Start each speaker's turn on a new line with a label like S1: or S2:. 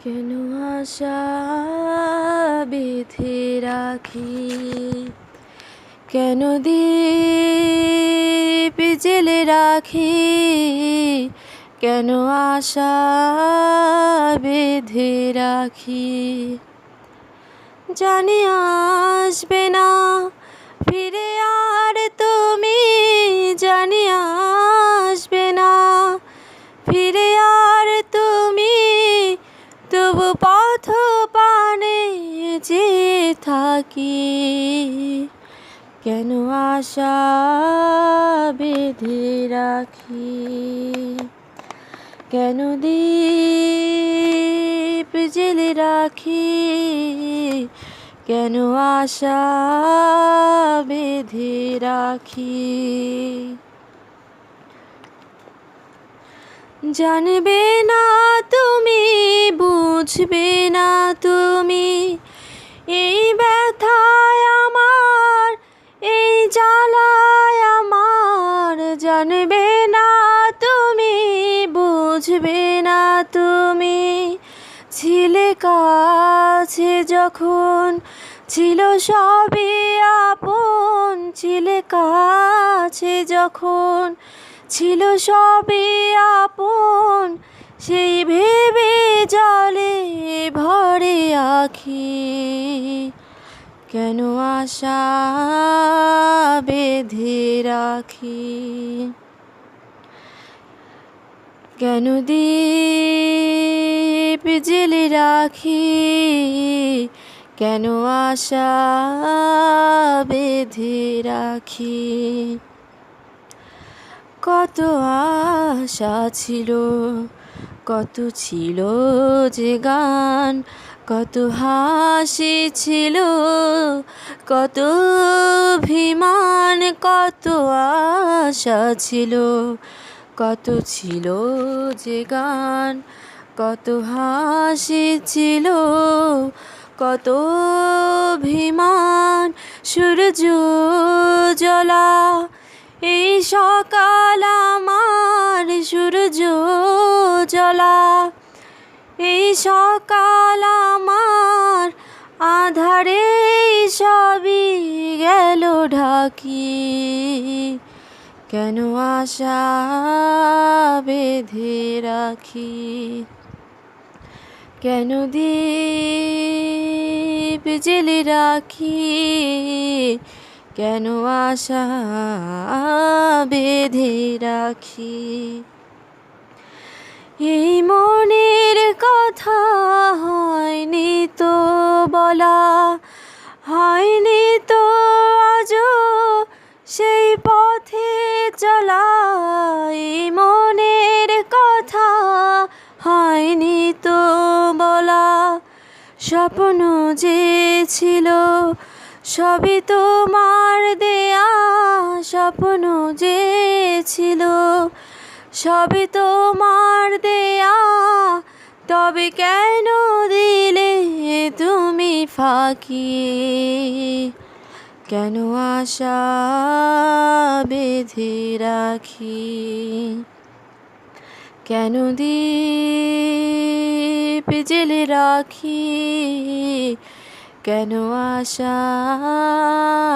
S1: কেন আশা বেঁধে রাখি, কেন দীপ জেলে রাখি, কেন আশা বেঁধে রাখি। জানি আসবে না ফিরে আর তুমি, জানি আসবে না ফিরে আর তুমি, তবু পথ পানে যে থাকি। কেন আশা বেঁধে রাখি, কেন দীপ জেলে রাখি, কেন আশা বেঁধে রাখি। জানবে না তুমি, বুঝবে না তুমি, এই ব্যথায় আমার, এই জ্বালায় আমার। জানবে না তুমি, বুঝবে না তুমি, ছিলে কাছে যখন ছিল সবই আপন, ছিলে কাছে যখন ছিল সবই আপন, সেই ভেবে জলে ভরে আখি। কেন আশা বেঁধে রাখি, কেন দীপ জেলে রাখি, কেন আশা বেঁধে রাখি। কত আশা ছিল, কত ছিল যে গান, কত হাসি ছিল, কত অভিমান, কত আশা ছিল, কত ছিল যে গান, কত হাসি ছিল, কত অভিমান। সূর্য জ্বলা এই সকাল আমার, সূর্য জ্বলা এই সকাল আমার, আধারে সবই গেল ঢাকি। কেন আশা বেঁধে রাখি, কেন দীপ জেলে রাখি, কেন আশা বেঁধে রাখি। এই মনের কথা হয়নি তো বলা, হয়নি তো আজও সেই পথে চলা। এই মনের কথা হয়নি তো বলা, স্বপ্ন যে ছিল সবই তোমার দেয়া, স্বপ্ন যে ছিল সবই তোমার দেয়া। তবে কেন দিলে তুমি ফাঁকি, কেন আশা বেঁধে রাখি, কেন দীপ জেলে রাখি, কেন আশা